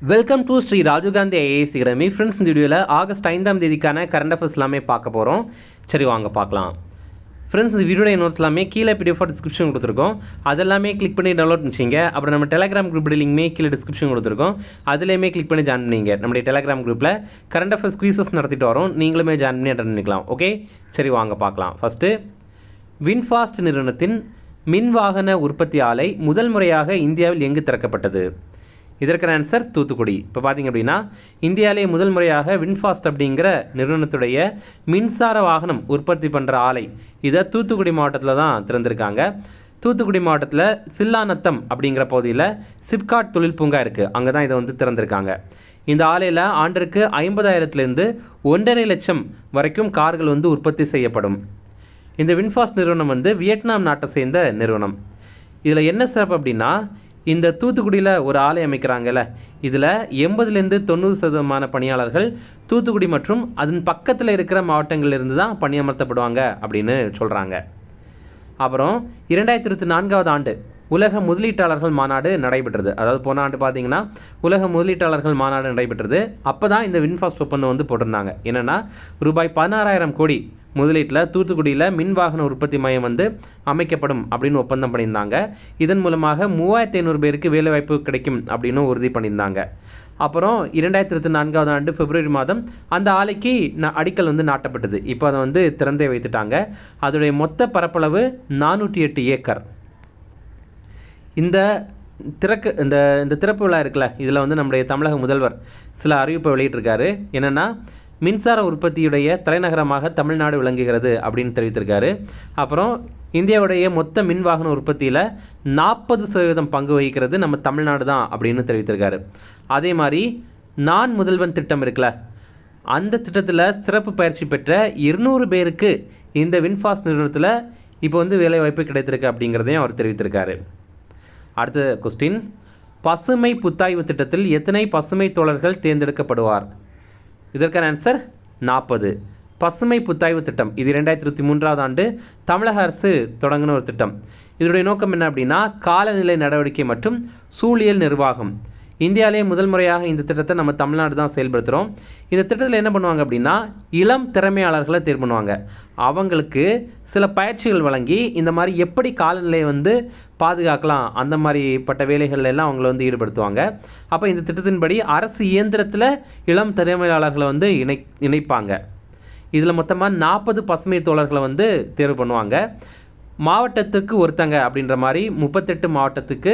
Welcome to Shri Rajiv Gandhi IAS academy. Friends, இந்த வீடியோவில் August 5ஆம் தேதிக்கான கரண்ட் அஃபேர்ஸ் எல்லாமே பார்க்க போகிறோம். சரி, வாங்க பார்க்கலாம். ஃப்ரெண்ட்ஸ், இந்த வீடியோட நோட்ஸ் எல்லாமே கீழே பிடிஎஃப் டிஸ்கிரிப்ஷன் கொடுத்துருக்கோம். அதெல்லாமே கிளிக் பண்ணி டவுன்லோட் பண்ணிச்சிங்க. அப்புறம் நம்ம டெலிகிராம் குரூப் லிங்க்மே கீழே டிஸ்கிரிப்ஷன் கொடுத்துருக்கோம். அதுலேயுமே கிளிக் பண்ணி ஜாயின் பண்ணிங்க. நம்முடைய டெலிகிராம் குரூப்பில் கரண்ட் அஃபேர்ஸ் குயிசஸ் நடத்திட்டு வரோம். நீங்களுமே ஜாயின் பண்ணி அட்டன் பண்ணிக்கலாம். ஓகே, சரி வாங்க பார்க்கலாம். ஃபஸ்ட்டு, வின்ஃபாஸ்ட் நிறுவனத்தின் மின் வாகன உற்பத்தி ஆலை முதல் முறையாக இந்தியாவில் எங்கு திறக்கப்பட்டது? இதற்கான ஆன்சர் தூத்துக்குடி. இப்போ பார்த்திங்க அப்படின்னா, இந்தியாவிலே முதல் முறையாக வின்ஃபாஸ்ட் அப்படிங்கிற நிறுவனத்துடைய மின்சார வாகனம் உற்பத்தி பண்ணுற ஆலை இதை தூத்துக்குடி மாவட்டத்தில் தான் திறந்திருக்காங்க. தூத்துக்குடி மாவட்டத்தில் சில்லாநத்தம் அப்படிங்கிற பகுதியில் சிப்காட் தொழில் பூங்கா இருக்குது. அங்கே தான் இதை வந்து திறந்திருக்காங்க. இந்த ஆலையில் ஆண்டிற்கு 50,000 1.5 லட்சம் வரைக்கும் கார்கள் வந்து உற்பத்தி செய்யப்படும். இந்த வின்ஃபாஸ்ட் நிறுவனம் வந்து வியட்நாம் நாட்டை சேர்ந்த நிறுவனம். இதில் என்ன சிறப்பு அப்படின்னா, இந்த தூத்துக்குடியில் ஒரு ஆலை அமைக்கிறாங்கல்ல, இதில் 80-90% பணியாளர்கள் தூத்துக்குடி மற்றும் அதன் பக்கத்தில் இருக்கிற மாவட்டங்களிலிருந்து தான் பணியமர்த்தப்படுவாங்க அப்படின்னு சொல்கிறாங்க. அப்புறம் 2024ஆவது ஆண்டு உலக முதலீட்டாளர்கள் மாநாடு நடைபெற்றது. அதாவது போன ஆண்டு பார்த்தீங்கன்னா உலக முதலீட்டாளர்கள் மாநாடு நடைபெற்றது. அப்போ தான் இந்த வின்ஃபாஸ்ட் ஒப்பந்தம் வந்து போட்டிருந்தாங்க. என்னென்னா, ரூபாய் 16,000 கோடி முதலீட்டில் தூத்துக்குடியில் மின் வாகன உற்பத்தி மையம் வந்து அமைக்கப்படும் அப்படின்னு ஒப்பந்தம் பண்ணியிருந்தாங்க. இதன் மூலமாக 3,500 பேருக்கு வேலைவாய்ப்பு கிடைக்கும் அப்படின்னு உறுதி பண்ணியிருந்தாங்க. அப்புறம் 2024ஆவது ஆண்டு பிப்ரவரி மாதம் அந்த ஆலைக்கு அடிக்கல் வந்து நாட்டப்பட்டது. இப்போ அதை வந்து திறந்தே வைத்துட்டாங்க. அதோடைய மொத்த பரப்பளவு 408 ஏக்கர். இந்த திறப்பு விழா இருக்குல்ல, இதில் வந்து நம்முடைய தமிழக முதல்வர் சில அறிவிப்பை வெளியிட்டிருக்காரு. என்னென்னா, மின்சார உற்பத்தியுடைய தலைநகரமாக தமிழ்நாடு விளங்குகிறது அப்படின்னு தெரிவித்திருக்காரு. அப்புறம் இந்தியாவுடைய மொத்த மின் வாகன உற்பத்தியில் 40% பங்கு வகிக்கிறது நம்ம தமிழ்நாடு தான் அப்படின்னு தெரிவித்திருக்காரு. அதே மாதிரி நான் முதல்வன் திட்டம் இருக்குல்ல, அந்த திட்டத்தில் சிறப்பு பயிற்சி பெற்ற 200 பேருக்கு இந்த வின்ஃபாஸ்ட் நிறுவனத்தில் இப்போ வந்து வேலைவாய்ப்பு கிடைத்திருக்கு அப்படிங்கிறதையும் அவர் தெரிவித்திருக்காரு. அடுத்த கொஸ்டின், பசுமை புத்தாய்வு திட்டத்தில் எத்தனை பசுமை தோழர்கள் தேர்ந்தெடுக்கப்படுவார்? இதற்கான ஆன்சர் 40. பசுமை புத்தாய்வு திட்டம் இது 2023ஆவது ஆண்டு தமிழக அரசு தொடங்கின ஒரு திட்டம். இதனுடைய நோக்கம் என்ன அப்படின்னா, காலநிலை நடவடிக்கை மற்றும் சூழியல் நிர்வாகம். இந்தியாவிலே முதல் முறையாக இந்த திட்டத்தை நம்ம தமிழ்நாடு தான் செயல்படுத்துகிறோம். இந்த திட்டத்தில் என்ன பண்ணுவாங்க அப்படின்னா, இளம் திறமையாளர்களை தேர்வு பண்ணுவாங்க. அவங்களுக்கு சில பயிற்சிகள் வழங்கி இந்த மாதிரி எப்படி காலநிலையை வந்து பாதுகாக்கலாம், அந்த மாதிரிப்பட்ட வேலைகள் எல்லாம் அவங்கள வந்து ஈடுபடுத்துவாங்க. அப்போ இந்த திட்டத்தின்படி அரசு இயந்திரத்தில் இளம் திறமையாளர்களை வந்து இணைப்பாங்க. இதில் மொத்தமாக 40 பசுமை தோழர்களை வந்து தேர்வு பண்ணுவாங்க. மாவட்டத்துக்கு ஒருத்தங்க அப்படின்ற மாதிரி 38 மாவட்டத்துக்கு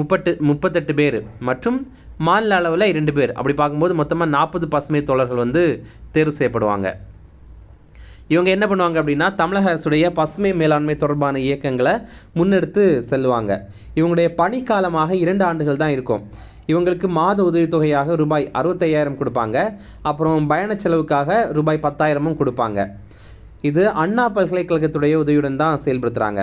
38 பேர் மற்றும் மாநில அளவில் 2 பேர், அப்படி பார்க்கும்போது மொத்தமாக 40 பசுமை தோழர்கள் வந்து தேர்வு செய்யப்படுவாங்க. இவங்க என்ன பண்ணுவாங்க அப்படின்னா, தமிழக அரசுடைய பசுமை மேலாண்மை தொடர்பான இயக்கங்களை முன்னெடுத்து செல்வாங்க. இவங்களுடைய பணிக்காலமாக 2 ஆண்டுகள் தான் இருக்கும். இவங்களுக்கு மாத உதவித்தொகையாக ரூபாய் 65,000 கொடுப்பாங்க. அப்புறம் பயண செலவுக்காக ரூபாய் 10,000 கொடுப்பாங்க. இது அண்ணா பல்கலைக்கழகத்துடைய உதவியுடன் தான் செயல்படுத்துகிறாங்க.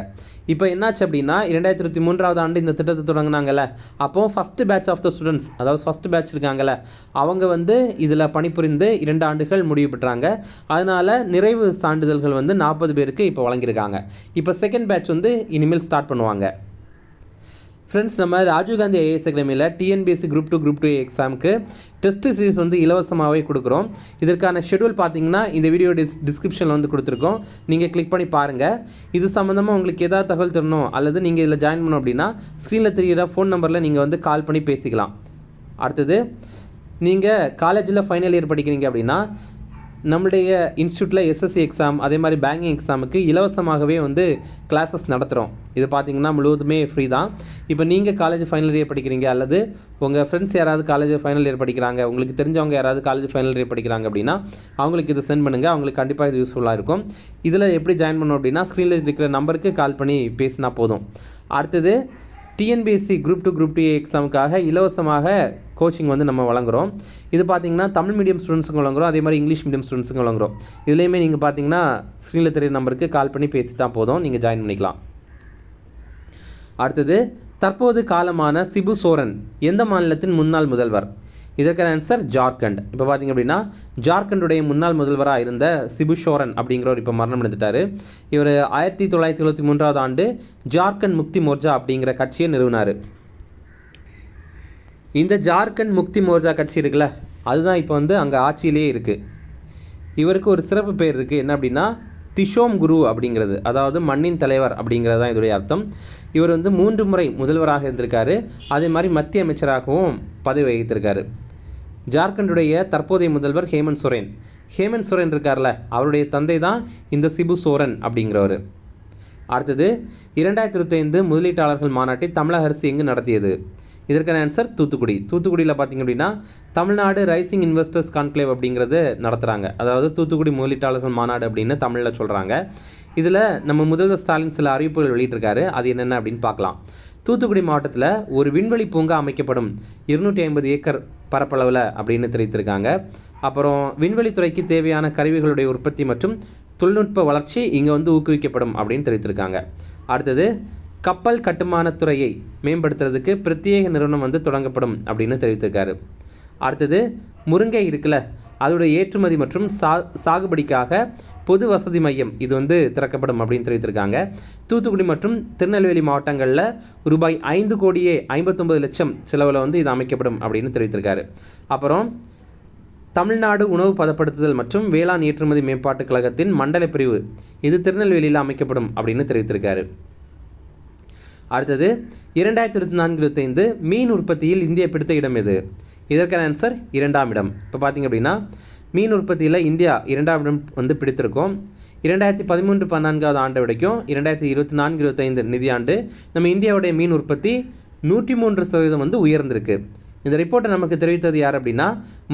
இப்போ என்னாச்சு அப்படின்னா, 2023ஆவது ஆண்டு இந்த திட்டத்தை தொடங்கினாங்கல்ல, அப்போது first batch of the students, அதாவது ஃபஸ்ட்டு பேட்ச் இருக்காங்கல்ல, அவங்க வந்து இதில் பணிபுரிந்து 2 ஆண்டுகள் முடிவு பெற்றாங்க. அதனால் நிறைவு சான்றிதழ்கள் வந்து 40 பேருக்கு இப்போ வழங்கியிருக்காங்க. இப்போ செகண்ட் பேட்ச் வந்து இனிமேல் ஸ்டார்ட் பண்ணுவாங்க. ஃப்ரெண்ட்ஸ், நம்ம ராஜீவ்காந்தி ஐஏஎஸ் அகாடமியில் டிஎன்பிஎஸ்சி குரூப் 2 குரூப் 2 எக்ஸாமுக்கு டெஸ்ட் சீரிஸ் வந்து இலவசமாகவே கொடுக்குறோம். இதற்கான ஷெட்யூல் பார்த்தீங்கன்னா இந்த வீடியோ டிஸ்கிரிப்ஷனில் வந்து கொடுத்துருக்கோம். நீங்கள் கிளிக் பண்ணி பாருங்கள். இது சம்மந்தமாக உங்களுக்கு ஏதாவது தகவல் தரணும் அல்லது நீங்கள் இதில் ஜாயின் பண்ணணும் அப்படின்னா ஸ்க்ரீனில் தெரிகிற ஃபோன் நம்பரில் நீங்கள் வந்து கால் பண்ணி பேசிக்கலாம். அடுத்தது, நீங்கள் காலேஜில் ஃபைனல் இயர் படிக்கிறீங்க அப்படின்னா நம்மளுடைய இன்ஸ்டியூட்டில் எஸ்எஸ்சி எக்ஸாம் அதே மாதிரி பேங்கிங் எக்ஸாமுக்கு இலவசமாகவே வந்து கிளாஸஸ் நடத்துகிறோம். இது பார்த்திங்கன்னா முழுவதுமே ஃப்ரீ தான். இப்போ நீங்கள் காலேஜ் ஃபைனல் இயர் படிக்கிறீங்க அல்லது உங்கள் ஃப்ரெண்ட்ஸ் யாராவது காலேஜ் ஃபைனல் இயர் படிக்கிறாங்க, உங்களுக்கு தெரிஞ்சவங்க யாராவது காலேஜ் ஃபைனல் இயர் படிக்கிறாங்க அப்படின்னா அவங்களுக்கு இதை சென்ட் பண்ணுங்கள். அவங்களுக்கு கண்டிப்பாக இது யூஸ்ஃபுல்லாக இருக்கும். இதில் எப்படி ஜாயின் பண்ணணும் அப்படின்னா ஸ்க்ரீனில் இருக்கிற நம்பருக்கு கால் பண்ணி பேசினா போதும். அடுத்தது, டிஎன்பிஎஸ்சி குரூப் 2 குரூப் 2 எக்ஸாமுக்காக இலவசமாக கோச்சிங் வந்து நம்ம வழங்குகிறோம். இது பார்த்திங்கன்னா தமிழ் மீடியம் ஸ்டூடெண்ட்ஸுக்கும் வழங்குகிறோம், அதே மாதிரி இங்கிலீஷ் மீடியம் ஸ்டூடெண்ட்ஸுக்கும் வழங்குகிறோம். இதுலேயுமே நீங்கள் பார்த்தீங்கன்னா ஸ்க்ரீனில் தெரியுற நம்பருக்கு கால் பண்ணி பேசிட்டா போதும், நீங்கள் ஜாயின் பண்ணிக்கலாம். அடுத்தது, தற்போது காலமான சிபு சோரன் எந்த மாநிலத்தின் முன்னாள் முதல்வர்? இதற்கான ஆன்சர் ஜார்க்கண்ட். இப்போ பார்த்திங்க அப்படின்னா ஜார்க்கண்டுடைய முன்னாள் முதல்வராக இருந்த சிபு சோரன் அப்படிங்கிறவர் இப்போ மரணம் அடைந்துட்டார். இவர் 1973ஆவது ஆண்டு ஜார்க்கண்ட் முக்தி மோர்ச்சா அப்படிங்கிற கட்சியை நிறுவினார். இந்த ஜார்க்கண்ட் முக்தி மோர்ச்சா கட்சி இருக்குல்ல, அதுதான் இப்போ வந்து அங்கே ஆட்சியிலேயே இருக்குது. இவருக்கு ஒரு சிறப்பு பேர் இருக்குது, என்ன அப்படின்னா திஷோம் குரு அப்படிங்கிறது, அதாவது மண்ணின் தலைவர் அப்படிங்கிறது தான் இதோடைய அர்த்தம். இவர் வந்து 3 முறை முதல்வராக இருந்திருக்காரு, அதே மாதிரி மத்திய அமைச்சராகவும் பதவி வகித்திருக்காரு. ஜார்க்கண்டுடைய தற்போதைய முதல்வர் ஹேமந்த் சோரன். ஹேமந்த் சோரன் இருக்கார்ல, அவருடைய தந்தை தான் இந்த சிபு சோரன் அப்படிங்கிறவர். அடுத்தது 2025 முதலீட்டாளர்கள் மாநாட்டை தமிழக அரசு எங்கு நடத்தியது? இதற்கான ஆன்சர் தூத்துக்குடி. தூத்துக்குடியில் பார்த்திங்க அப்படின்னா தமிழ்நாடு ரைசிங் இன்வெஸ்டர்ஸ் கான்க்ளேவ் அப்படிங்கிறது நடத்துகிறாங்க. அதாவது தூத்துக்குடி முதலீட்டாளர்கள் மாநாடு அப்படின்னு தமிழில் சொல்கிறாங்க. இதில் நம்ம முதல்வர் ஸ்டாலின் சில அறிவிப்புகள் வெளியிட்டிருக்காரு. அது என்னென்ன அப்படின்னு பார்க்கலாம். தூத்துக்குடி மாவட்டத்தில் ஒரு விண்வெளி பூங்கா அமைக்கப்படும் 250 ஏக்கர் பரப்பளவில் அப்படின்னு தெரிவித்திருக்காங்க. அப்புறம் விண்வெளித்துறைக்கு தேவையான கருவிகளுடைய உற்பத்தி மற்றும் தொழில்நுட்ப வளர்ச்சி இங்கே வந்து ஊக்குவிக்கப்படும் அப்படின்னு தெரிவித்திருக்காங்க. அடுத்தது கப்பல் கட்டுமானத்துறையை மேம்படுத்துறதுக்கு பிரத்யேக நிறுவனம் வந்து தொடங்கப்படும் அப்படின்னு தெரிவித்திருக்காரு. அடுத்தது முருங்கை இருக்குல்ல, அதோடைய ஏற்றுமதி மற்றும் சாகுபடிக்காக பொது வசதி மையம் இது வந்து திறக்கப்படும் அப்படின்னு தெரிவித்திருக்காங்க. தூத்துக்குடி மற்றும் திருநெல்வேலி மாவட்டங்களில் ரூபாய் 5,59,00,000 செலவில் வந்து இது அமைக்கப்படும் அப்படின்னு தெரிவித்திருக்காரு. அப்புறம் தமிழ்நாடு உணவு பதப்படுத்துதல் மற்றும் வேளாண் ஏற்றுமதி மேம்பாட்டுக் கழகத்தின் மண்டல பிரிவு இது திருநெல்வேலியில் அமைக்கப்படும் அப்படின்னு தெரிவித்திருக்காரு. அடுத்தது 2024-25 மீன் உற்பத்தியில் இந்தியா பிடித்த இடம் எது? இதற்கான ஆன்சர் 2ஆம் இடம். இப்போ பார்த்திங்க அப்படின்னா மீன் உற்பத்தியில் இந்தியா 2ஆம் இடம் வந்து பிடித்திருக்கோம். 2013-14 ஆண்டு வரைக்கும் 2024-25 நிதியாண்டு நம்ம இந்தியாவுடைய மீன் உற்பத்தி 103% வந்து உயர்ந்திருக்கு. இந்த ரிப்போர்ட்டை நமக்கு தெரிவித்தது யார் அப்படின்னா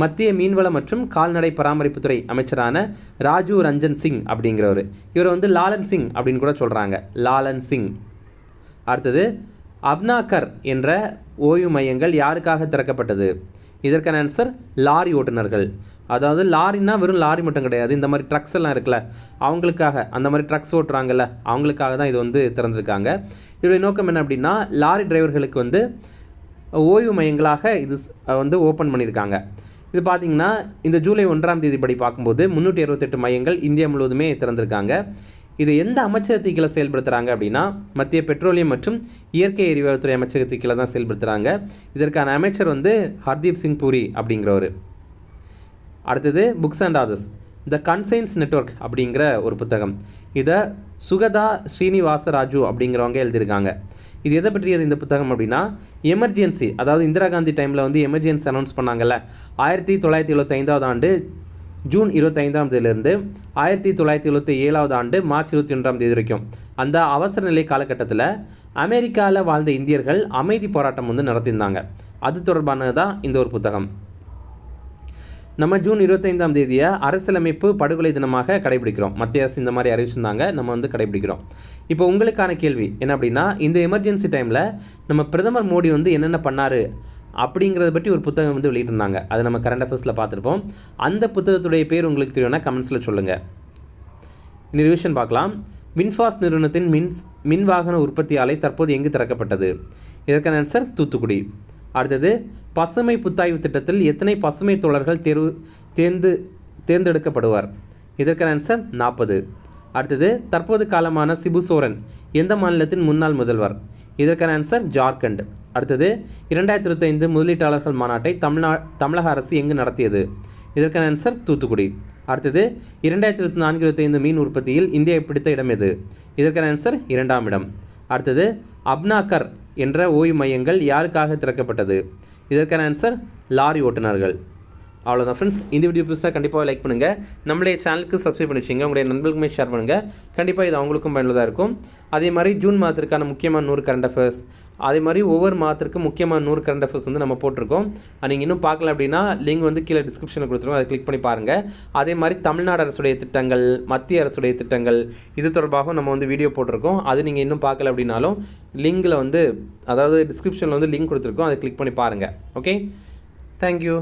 மத்திய மீன்வள மற்றும் கால்நடை பராமரிப்புத்துறை அமைச்சரான ராஜு ரஞ்சன் சிங் அப்படிங்கிறவர். இவர் வந்து லாலன் சிங் அப்படின்னு கூட சொல்கிறாங்க, லாலன் சிங். அடுத்தது அப்னாகர் என்ற ஓய்வு மையங்கள் யாருக்காக திறக்கப்பட்டது? இதற்கான ஆன்சர் லாரி ஓட்டுநர்கள். அதாவது லாரின்னா வெறும் லாரி மட்டும் கிடையாது, இந்த மாதிரி ட்ரக்ஸ் எல்லாம் இருக்குல்ல அவங்களுக்காக, அந்த மாதிரி ட்ரக்ஸ் ஓட்டுறாங்கல்ல அவங்களுக்காக தான் இது வந்து திறந்திருக்காங்க. இதோடைய நோக்கம் என்ன அப்படின்னா லாரி டிரைவர்களுக்கு வந்து ஓய்வு மையங்களாக இது வந்து ஓப்பன் பண்ணியிருக்காங்க. இது பார்த்திங்கன்னா இந்த ஜூலை 1ஆம் தேதி படி பார்க்கும்போது 368 மையங்கள் இந்தியா முழுவதுமே திறந்திருக்காங்க. இது எந்த அமைச்சகத்துக்கு கீழே செயல்படுத்துகிறாங்க அப்படின்னா மத்திய பெட்ரோலியம் மற்றும் இயற்கை எரிவாயுத்துறை அமைச்சகத்துக்கு கீழே தான் செயல்படுத்துகிறாங்க. இதற்கான அமைச்சர் வந்து ஹர்தீப் சிங் பூரி அப்படிங்கிறவர். அடுத்தது books and authors the conscience network அப்படிங்கிற ஒரு புத்தகம். இதை சுகதா ஸ்ரீனிவாச ராஜு அப்படிங்கிறவங்க எழுதியிருக்காங்க. இது எதை பற்றியது இந்த புத்தகம் அப்படின்னா எமர்ஜென்சி, அதாவது இந்திரா காந்தி டைமில் வந்து எமர்ஜென்சி அனௌன்ஸ் பண்ணாங்கல்ல 1975 ஆண்டு ஜூன் 25ஆம் தேதியிலிருந்து 1977 ஆண்டு மார்ச் 21ஆம் தேதி வரைக்கும் அந்த அவசர நிலை காலகட்டத்தில் அமெரிக்காவில் வாழ்ந்த இந்தியர்கள் அமைதி போராட்டம் வந்து நடத்தியிருந்தாங்க. அது தொடர்பானது தான் இந்த ஒரு புத்தகம். நம்ம ஜூன் 25ஆம் தேதியை அரசியலமைப்பு படுகொலை தினமாக கடைபிடிக்கிறோம். மத்திய அரசு இந்த மாதிரி அறிவிச்சிருந்தாங்க, நம்ம வந்து கடைபிடிக்கிறோம். இப்போ உங்களுக்கான கேள்வி என்ன அப்படின்னா இந்த எமர்ஜென்சி டைமில் நம்ம பிரதமர் மோடி வந்து என்னென்ன பண்ணார் அப்படிங்கிறத பற்றி ஒரு புத்தகம் வந்து வெளியிட்டிருந்தாங்க. அதை நம்ம கரண்ட் அஃபேர்ஸில் பார்த்துருப்போம். அந்த புத்தகத்துடைய பேர் உங்களுக்கு தெரியும்னா கமெண்ட்ஸில் சொல்லுங்கள். இந்த ரிவிஷன் பார்க்கலாம். வின்ஃபாஸ்ட் நிறுவனத்தின் மின் வாகன உற்பத்தி ஆலை தற்போது எங்கு திறக்கப்பட்டது? இதற்கான ஆன்சர் தூத்துக்குடி. அடுத்தது பசுமை புத்தாய்வு திட்டத்தில் எத்தனை பசுமை தோழர்கள் தேர்ந்தெடுக்கப்படுவார்? இதற்கான ஆன்சர் 40. அடுத்தது தற்போது காலமான சிபு சோரன் எந்த மாநிலத்தின் முன்னாள் முதல்வர்? இதற்கான ஆன்சர் ஜார்க்கண்ட். அடுத்தது 2025 முதலீட்டாளர்கள் மாநாட்டை தமிழக அரசு எங்கு நடத்தியது? இதற்கான ஆன்சர் தூத்துக்குடி. அடுத்தது 2024-25 மீன் உற்பத்தியில் இந்தியா பிடித்த இடம் எது? இதற்கான ஆன்சர் 2ஆம் இடம். அடுத்தது அப்னாகர் என்ற ஓய்வு மையங்கள் யாருக்காக திறக்கப்பட்டது? இதற்கான ஆன்சர் லாரி ஓட்டுநர்கள். அவ்வளோதான் ஃப்ரெண்ட்ஸ். இந்த வீடியோ பிடிச்சா கண்டிப்பாக லைக் பண்ணுங்கள். நம்மளுடைய சேனலுக்கு சப்ஸ்கிரைப் பண்ணி வச்சுங்க. உங்களுடைய நண்பர்களுக்குமே ஷேர் பண்ணுங்கள். கண்டிப்பாக இது அவங்களுக்கும் பயனுள்ளதாக இருக்கும். அதே மாதிரி ஜூன் மாதத்திற்கான முக்கியமான 100 கரண்ட் அஃபேர்ஸ், அதே மாதிரி ஒவ்வொரு மாதத்திற்கும் முக்கியமான 100 கரண்ட் அஃபேர்ஸ் வந்து நம்ம போட்டிருக்கோம். நீங்கள் இன்னும் பார்க்கல அப்படின்னா லிங்க் வந்து கீழே டிஸ்கிரிப்ஷனில் கொடுத்துருவோம், அதை கிளிக் பண்ணி பாருங்கள். அதே மாதிரி தமிழ்நாடு அரசுடைய திட்டங்கள், மத்திய அரசுடைய திட்டங்கள் இது தொடர்பாக நம்ம வந்து வீடியோ போட்டிருக்கோம். அது நீங்கள் இன்னும் பார்க்கல அப்படின்னாலும் லிங்கில் வந்து, அதாவது டிஸ்கிரிப்ஷனில் வந்து லிங்க் கொடுத்துருக்கோம், அதை கிளிக் பண்ணி பாருங்கள். Okay, thank you.